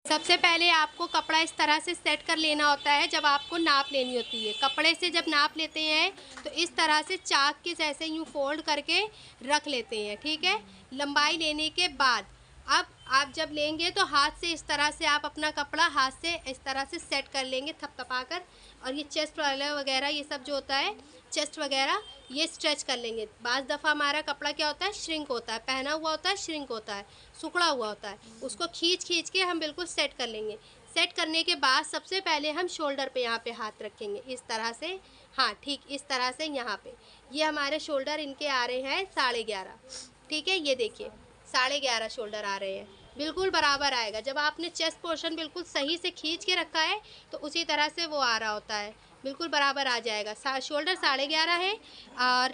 सबसे पहले आपको कपड़ा इस तरह से सेट कर लेना होता है। जब आपको नाप लेनी होती है, कपड़े से जब नाप लेते हैं तो इस तरह से चाक के जैसे यूँ फोल्ड करके रख लेते हैं, ठीक है। लंबाई लेने के बाद अब आप जब लेंगे तो हाथ से इस तरह से आप अपना कपड़ा हाथ से इस तरह से सेट कर लेंगे थपथपा कर। और ये चेस्ट वाला वगैरह ये सब जो होता है, चेस्ट वगैरह ये स्ट्रेच कर लेंगे। बाज़ दफ़ा हमारा कपड़ा क्या होता है, श्रिंक होता है, पहना हुआ होता है श्रिंक होता है, सिकुड़ा हुआ होता है, उसको खींच खींच के हम बिल्कुल सेट कर लेंगे। सेट करने के बाद सबसे पहले हम शोल्डर पे यहाँ पे हाथ रखेंगे इस तरह से। हाँ ठीक इस तरह से यहाँ पे ये हमारे शोल्डर इनके आ रहे हैं 11.5, ठीक है। ये देखिए 11.5 शोल्डर आ रहे हैं, बिल्कुल बराबर आएगा। जब आपने चेस्ट पोर्शन बिल्कुल सही से खींच के रखा है तो उसी तरह से वो आ रहा होता है, बिल्कुल बराबर आ जाएगा। शोल्डर 11.5 है और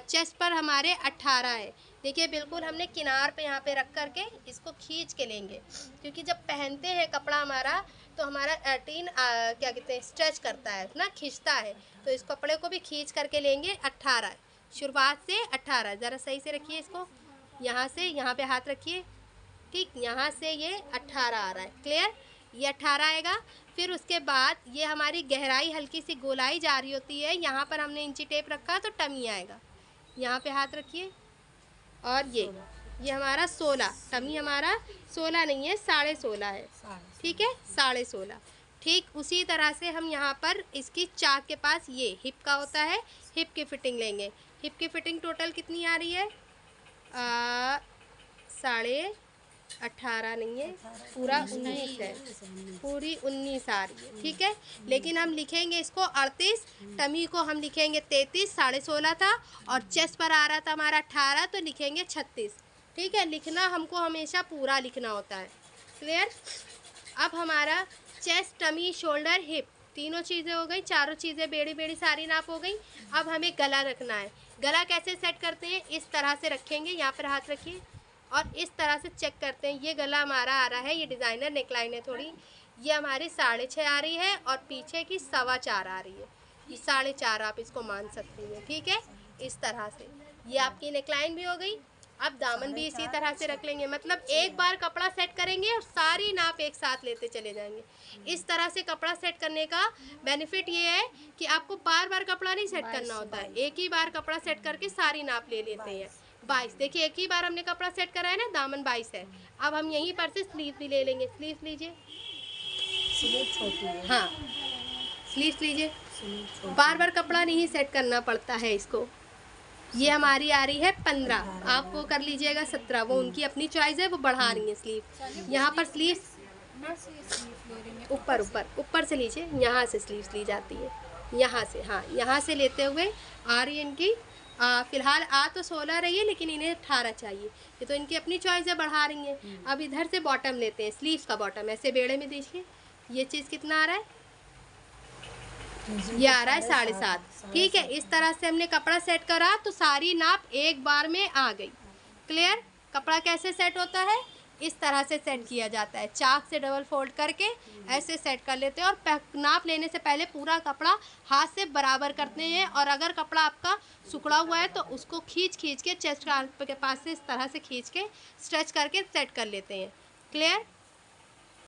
चेस्ट पर हमारे 18 है। देखिए बिल्कुल हमने किनार पे यहाँ पे रख कर के इसको खींच के लेंगे, क्योंकि जब पहनते हैं कपड़ा हमारा तो हमारा क्या कहते हैं स्ट्रेच करता है ना, खींचता है। तो इस कपड़े को भी खींच करके लेंगे 18, शुरुआत से 18। ज़रा सही से रखिए इसको, यहाँ से यहाँ पे हाथ रखिए, ठीक। यहाँ से ये 18 आ रहा है, क्लियर। ये 18 आएगा। फिर उसके बाद ये हमारी गहराई हल्की सी गोलाई जा रही होती है, यहाँ पर हमने इंची टेप रखा तो टमी आएगा। यहाँ पे हाथ रखिए और ये हमारा 16, टमी हमारा 16 नहीं है 16.5 है, ठीक है 16.5। ठीक उसी तरह से हम यहाँ पर इसकी चाक के पास ये हिप का होता है, हिप की फिटिंग लेंगे। हिप की फिटिंग टोटल कितनी आ रही है, 18.5 नहीं है, पूरा 19 है, पूरी 19 आ रही है, ठीक है। लेकिन हम लिखेंगे इसको 38, टमी को हम लिखेंगे 33, 16.5 था और चेस्ट पर आ रहा था हमारा 18 तो लिखेंगे 36, ठीक है। लिखना हमको हमेशा पूरा लिखना होता है, क्लियर। अब हमारा चेस्ट, टमी, शोल्डर, हिप तीनों चीज़ें हो गई, चारों चीज़ें बेड़ी बेड़ी सारी नाप हो गई। अब हमें गला रखना है। गला कैसे सेट करते हैं, इस तरह से रखेंगे, यहाँ पर हाथ रखिए और इस तरह से चेक करते हैं। ये गला हमारा आ रहा है, ये डिज़ाइनर नेकलाइन है थोड़ी, ये हमारी 6.5 आ रही है और पीछे की 4.25 आ रही है। ये 4.5 आप इसको मान सकती हैं, ठीक है। इस तरह से ये आपकी नेकलाइन भी हो गई। अब दामन भी इसी तरह से रख लेंगे, मतलब एक बार कपड़ा सेट करेंगे और सारी नाप एक साथ लेते चले जाएंगे। इस तरह से कपड़ा सेट करने का बेनिफिट ये है कि आपको बार बार कपड़ा नहीं सेट करना होता है, एक ही बार कपड़ा सेट करके सारी नाप ले लेते हैं। 22, देखिए एक ही बार हमने कपड़ा सेट करा है ना, दामन 22 है। अब हम यहीं पर से स्लीव भी ले लेंगे, स्लीव लीजिए, हाँ स्लीव लीजिए, बार बार कपड़ा नहीं सेट करना पड़ता है इसको। ये हमारी आ रही है 15, आप वो कर लीजिएगा 17, वो उनकी अपनी चॉइस है, वो बढ़ा रही है स्लीव। यहाँ पर स्लीव ऊपर ऊपर ऊपर से लीजिए, यहाँ से स्लीव्स ली जाती है, यहाँ से, हाँ यहाँ से लेते हुए आ रही है इनकी। फ़िलहाल आ तो 16 रही है लेकिन इन्हें 18 चाहिए, ये तो इनकी अपनी चॉइस है, बढ़ा रही हैं। अब इधर से बॉटम लेते हैं, स्लीव्स का बॉटम ऐसे बेड़े में देखिए, ये चीज़ कितना आ रहा है, ये आ रहा है 7.5, ठीक है। इस तरह से हमने कपड़ा सेट करा तो सारी नाप एक बार में आ गई, क्लियर। कपड़ा कैसे सेट होता है, इस तरह से सेट किया जाता है, चाक से डबल फोल्ड करके ऐसे सेट कर लेते हैं और नाप लेने से पहले पूरा कपड़ा हाथ से बराबर करते हैं। और अगर कपड़ा आपका सिकुड़ा हुआ है तो उसको खींच खींच के चेस्ट के पास से इस तरह से खींच के स्ट्रेच करके सेट कर लेते हैं, क्लियर।